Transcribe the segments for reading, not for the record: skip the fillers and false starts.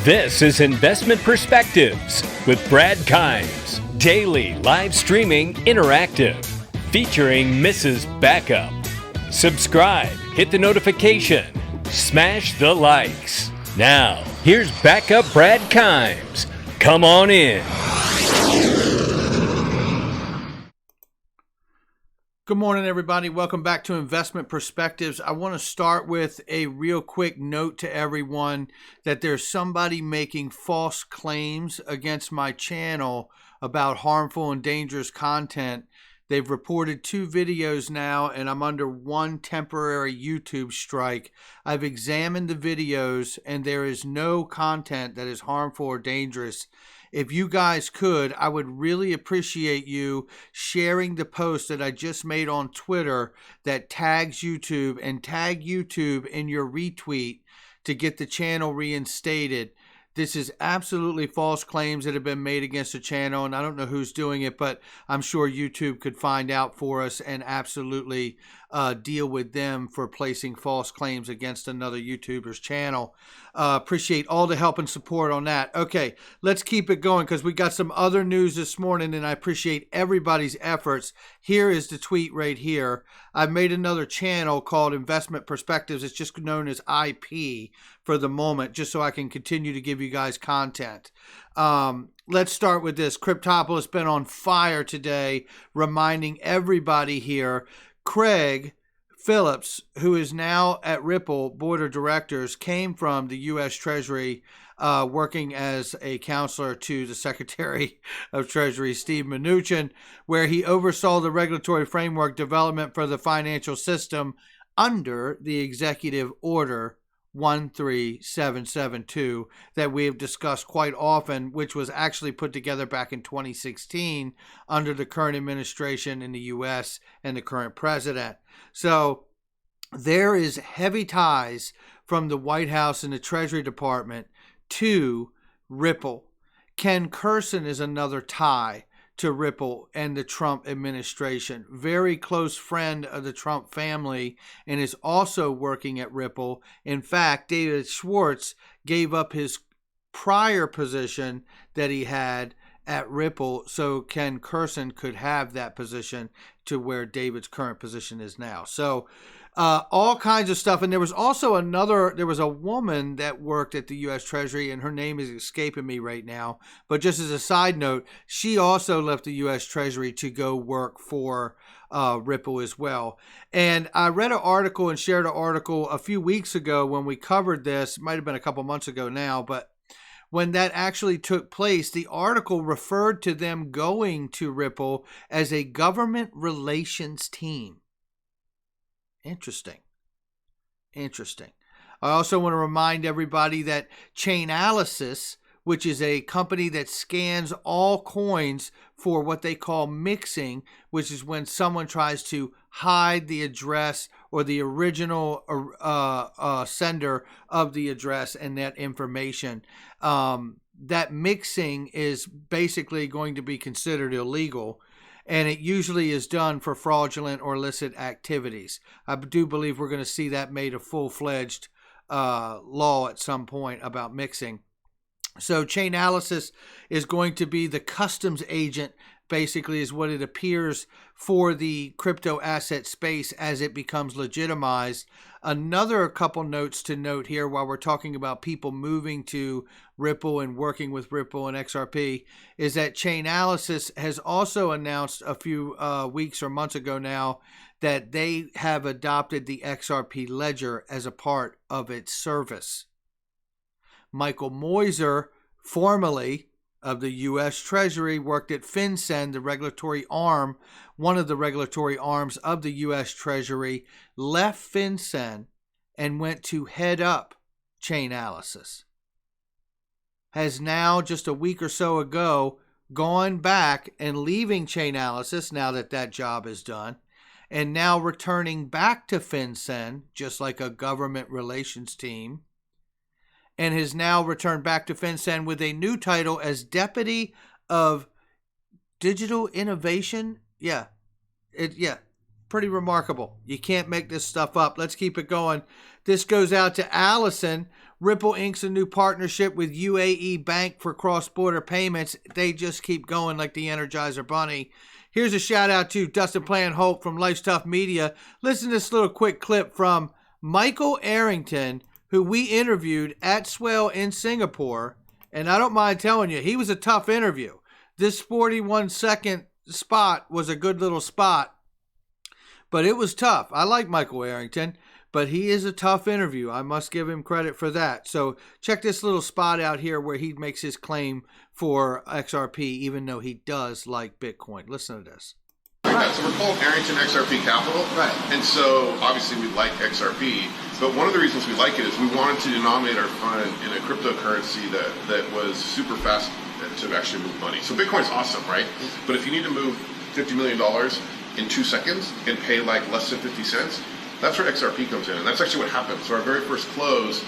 This is Investment Perspectives with Brad Kimes. Daily live streaming interactive featuring Mrs. Backup. Subscribe, hit the notification, smash the likes. Now, here's Backup Brad Kimes. Come on in. Good morning, everybody. Welcome back to Investment Perspectives. I want to start with a real quick note to everyone that there's somebody making false claims against my channel about harmful and dangerous content. They've reported 2 videos now, and I'm under 1 temporary YouTube strike. I've examined the videos, and there is no content that is harmful or dangerous. If you guys could, I would really appreciate you sharing the post that I just made on Twitter that tags YouTube, and tag YouTube in your retweet to get the channel reinstated. This is absolutely false claims that have been made against the channel, and I don't know who's doing it, but I'm sure YouTube could find out for us and absolutely deal with them for placing false claims against another YouTuber's channel. Appreciate all the help and support on that. Okay, let's keep it going because we got some other news this morning, and I appreciate everybody's efforts. Here is the tweet right here. I've made another channel called Investment Perspectives. It's just known as IP for the moment, just so I can continue to give you guys content. Let's start with this. Cryptopolis been on fire today, reminding everybody here. Craig Phillips, who is now at Ripple Board of Directors, came from the U.S. Treasury, working as a counselor to the Secretary of Treasury, Steve Mnuchin, where he oversaw the regulatory framework development for the financial system under the Executive Order 13772 that we have discussed quite often, which was actually put together back in 2016 under the current administration in the U.S. and the current president. So there is heavy ties from the White House and the Treasury Department to Ripple. Ken Kurson is another tie to Ripple and the Trump administration. Very close friend of the Trump family and is also working at Ripple. In fact, David Schwartz gave up his prior position that he had at Ripple so Ken Kurson could have that position to where David's current position is now. So all kinds of stuff. And there was also there was a woman that worked at the U.S. Treasury, and her name is escaping me right now. But just as a side note, she also left the U.S. Treasury to go work for Ripple as well. And I read an article and shared an article a few weeks ago when we covered this. It might have been a couple months ago now, but when that actually took place, the article referred to them going to Ripple as a government relations team. Interesting. I also want to remind everybody that Chainalysis, which is a company that scans all coins for what they call mixing, which is when someone tries to hide the address or the original sender of the address and that information. That mixing is basically going to be considered illegal, and it usually is done for fraudulent or illicit activities. I do believe we're going to see that made a full-fledged law at some point about mixing. So Chainalysis is going to be the customs agent, basically, is what it appears for the crypto asset space as it becomes legitimized. Another couple notes to note here while we're talking about people moving to Ripple and working with Ripple and XRP is that Chainalysis has also announced a few weeks or months ago now that they have adopted the XRP ledger as a part of its service. Michael Moiser, formerly of the U.S. Treasury, worked at FinCEN, the regulatory arm, one of the regulatory arms of the U.S. Treasury, left FinCEN and went to head up Chainalysis. Has now, just a week or so ago, gone back and leaving Chainalysis now that that job is done, and now returning back to FinCEN, just like a government relations team, and has now returned back to FinCEN with a new title as Deputy of Digital Innovation. Pretty remarkable. You can't make this stuff up. Let's keep it going. This goes out to Allison. Ripple inks a new partnership with UAE Bank for cross-border payments. They just keep going like the Energizer Bunny. Here's a shout out to Dustin Plan Hope from Life's Tough Media. Listen to this little quick clip from Michael Arrington, who we interviewed at Swell in Singapore. And I don't mind telling you, he was a tough interview. This 41-second spot was a good little spot, but it was tough. I like Michael Arrington, but he is a tough interview. I must give him credit for that. So check this little spot out here where he makes his claim for XRP, even though he does like Bitcoin. Listen to this. Right, so we're called Arrington XRP Capital. Right. And so obviously we like XRP, but one of the reasons we like it is we wanted to denominate our fund in a cryptocurrency that was super fast to actually move money. So Bitcoin's awesome, right? But if you need to move $50 million in 2 seconds and pay like less than 50 cents, that's where XRP comes in. And that's actually what happened. So our very first close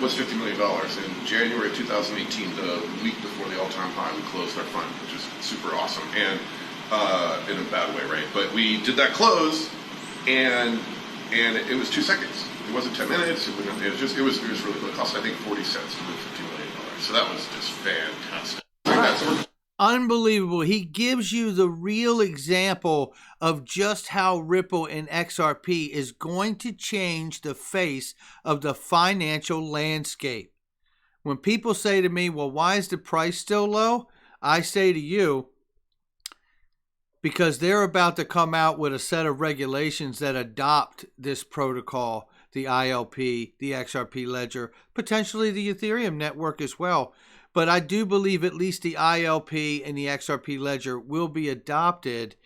was $50 million. In January of 2018, the week before the all-time high, we closed our fund, which is super awesome. And in a bad way, right? But we did that close, and it was 2 seconds. It wasn't 10 minutes. It was really cool. It cost, I think, 40 cents to move $50 million. So that was just fantastic. Unbelievable. He gives you the real example of just how Ripple and XRP is going to change the face of the financial landscape. When people say to me, well, why is the price still low? I say to you, because they're about to come out with a set of regulations that adopt this protocol, the ILP, the XRP ledger, potentially the Ethereum network as well. But I do believe at least the ILP and the XRP ledger will be adopted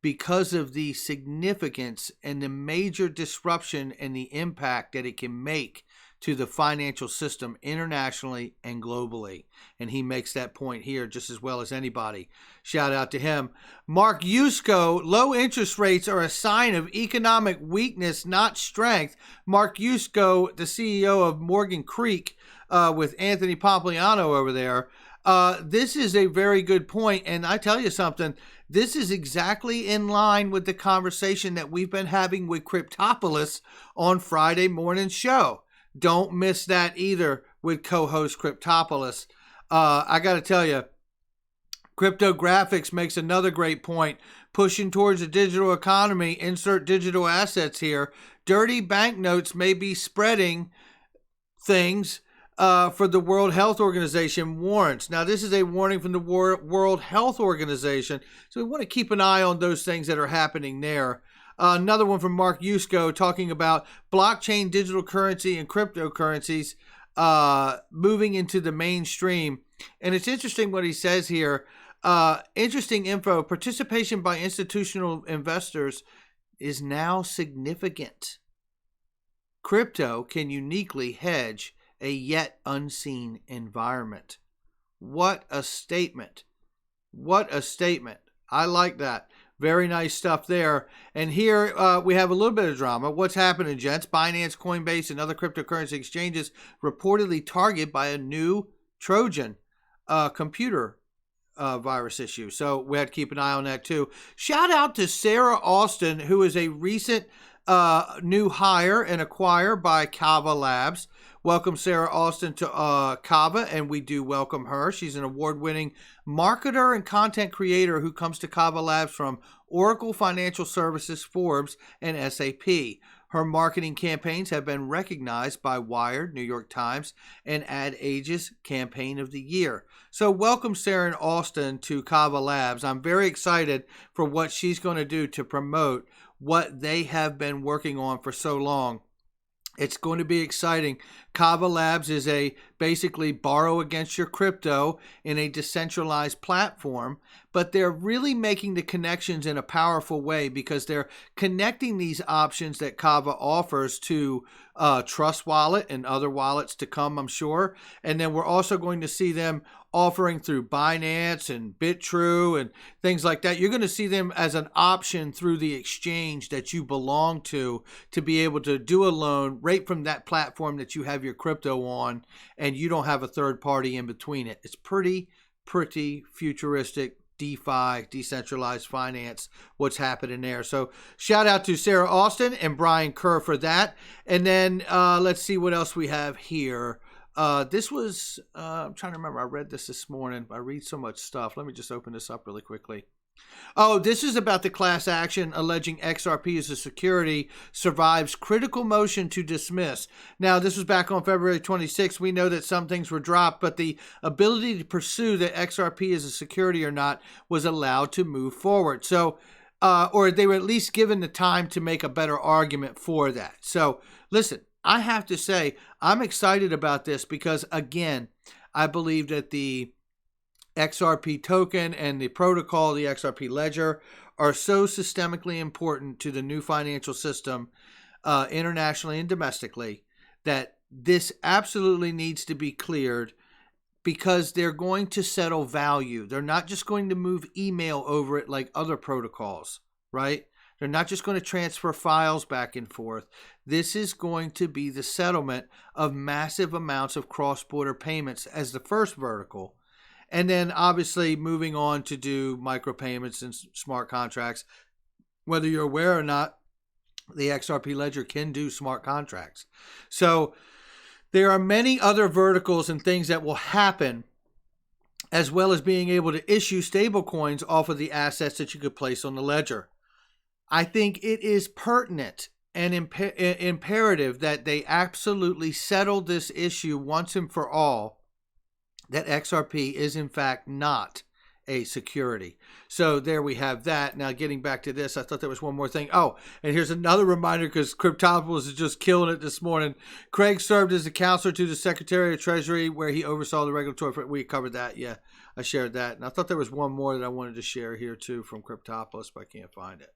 because of the significance and the major disruption and the impact that it can make to the financial system internationally and globally. And he makes that point here just as well as anybody. Shout out to him. Mark Yusko, low interest rates are a sign of economic weakness, not strength. Mark Yusko, the CEO of Morgan Creek, with Anthony Pompliano over there. This is a very good point. And I tell you something, this is exactly in line with the conversation that we've been having with Cryptopolis on Friday morning show. Don't miss that either with co-host Cryptopolis. I got to tell you, Cryptographics makes another great point. Pushing towards a digital economy, insert digital assets here. Dirty banknotes may be spreading things for the World Health Organization warrants. Now, this is a warning from the World Health Organization, so we want to keep an eye on those things that are happening there. Another one from Mark Yusko talking about blockchain, digital currency, and cryptocurrencies moving into the mainstream. And it's interesting what he says here. Interesting info. Participation by institutional investors is now significant. Crypto can uniquely hedge a yet unseen environment. What a statement. What a statement. I like that. Very nice stuff there. And here we have a little bit of drama. What's happening, gents? Binance, Coinbase, and other cryptocurrency exchanges reportedly targeted by a new Trojan computer virus issue. So we had to keep an eye on that too. Shout out to Sarah Austin, who is a recent new hire and acquire by Kava Labs. Welcome Sarah Austin to Kava, and we do welcome her. She's an award-winning marketer and content creator who comes to Kava Labs from Oracle Financial Services, Forbes, and SAP. Her marketing campaigns have been recognized by Wired, New York Times, and Ad Age's Campaign of the Year. So welcome Sarah Austin to Kava Labs. I'm very excited for what she's going to do to promote what they have been working on for so long. It's going to be exciting. Kava Labs is a basically borrow against your crypto in a decentralized platform, but they're really making the connections in a powerful way because they're connecting these options that Kava offers to Trust Wallet and other wallets to come, I'm sure. And then we're also going to see them offering through Binance and BitTrue and things like that. You're going to see them as an option through the exchange that you belong to be able to do a loan right from that platform that you have your crypto on, and you don't have a third party in between it. It's pretty futuristic, DeFi, decentralized finance, what's happening there. So shout out to Sarah Austin and Brian Kerr for that. And then let's see what else we have here. This was, I'm trying to remember, I read this morning. I read so much stuff. Let me just open this up really quickly. Oh, this is about the class action alleging XRP as a security survives critical motion to dismiss. Now, this was back on February 26th. We know that some things were dropped, but the ability to pursue that XRP as a security or not was allowed to move forward. So, or they were at least given the time to make a better argument for that. So, listen, I have to say, I'm excited about this because, again, I believe that the XRP token and the protocol, the XRP ledger, are so systemically important to the new financial system, internationally and domestically, that this absolutely needs to be cleared because they're going to settle value. They're not just going to move email over it like other protocols, right? They're not just going to transfer files back and forth. This is going to be the settlement of massive amounts of cross-border payments as the first vertical. And then obviously moving on to do micropayments and smart contracts. Whether you're aware or not, the XRP ledger can do smart contracts. So there are many other verticals and things that will happen, as well as being able to issue stable coins off of the assets that you could place on the ledger. I think it is pertinent and imperative that they absolutely settle this issue once and for all, that XRP is in fact not a security. So there we have that. Now getting back to this, I thought there was one more thing. Oh, and here's another reminder because Cryptopolis is just killing it this morning. Craig served as a counselor to the Secretary of Treasury where he oversaw the regulatory. We covered that. Yeah, I shared that. And I thought there was one more that I wanted to share here too from Cryptopolis, but I can't find it.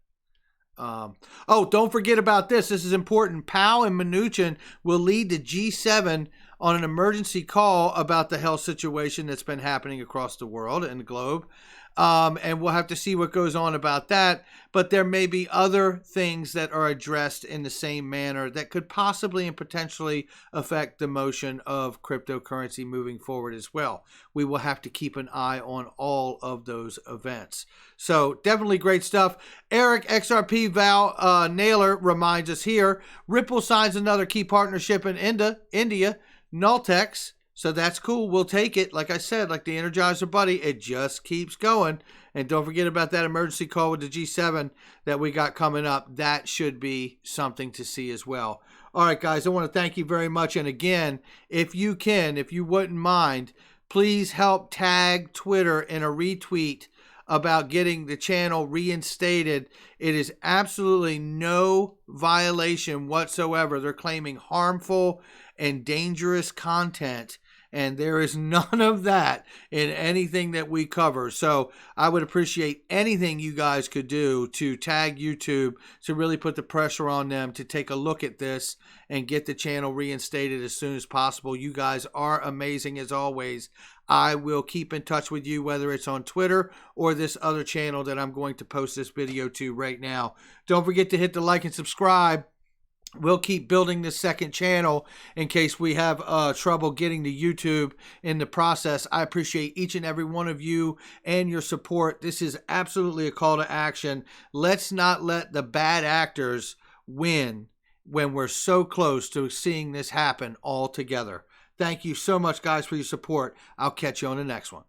Oh, don't forget about this. This is important. Powell and Mnuchin will lead the G7 on an emergency call about the health situation that's been happening across the world and the globe. And we'll have to see what goes on about that. But there may be other things that are addressed in the same manner that could possibly and potentially affect the motion of cryptocurrency moving forward as well. We will have to keep an eye on all of those events. So definitely great stuff. Eric XRP Val Naylor reminds us here, Ripple signs another key partnership in India, Nultex. So that's cool. We'll take it. Like I said, like the Energizer Buddy, it just keeps going. And don't forget about that emergency call with the G7 that we got coming up. That should be something to see as well. All right, guys, I want to thank you very much. And again, if you wouldn't mind, please help tag Twitter in a retweet about getting the channel reinstated. It is absolutely no violation whatsoever. They're claiming harmful and dangerous content, and there is none of that in anything that we cover. So I would appreciate anything you guys could do to tag YouTube to really put the pressure on them to take a look at this and get the channel reinstated as soon as possible. You guys are amazing as always. I will keep in touch with you, whether it's on Twitter or this other channel that I'm going to post this video to right now. Don't forget to hit the like and subscribe. We'll keep building this second channel in case we have trouble getting to YouTube in the process. I appreciate each and every one of you and your support. This is absolutely a call to action. Let's not let the bad actors win when we're so close to seeing this happen all together. Thank you so much, guys, for your support. I'll catch you on the next one.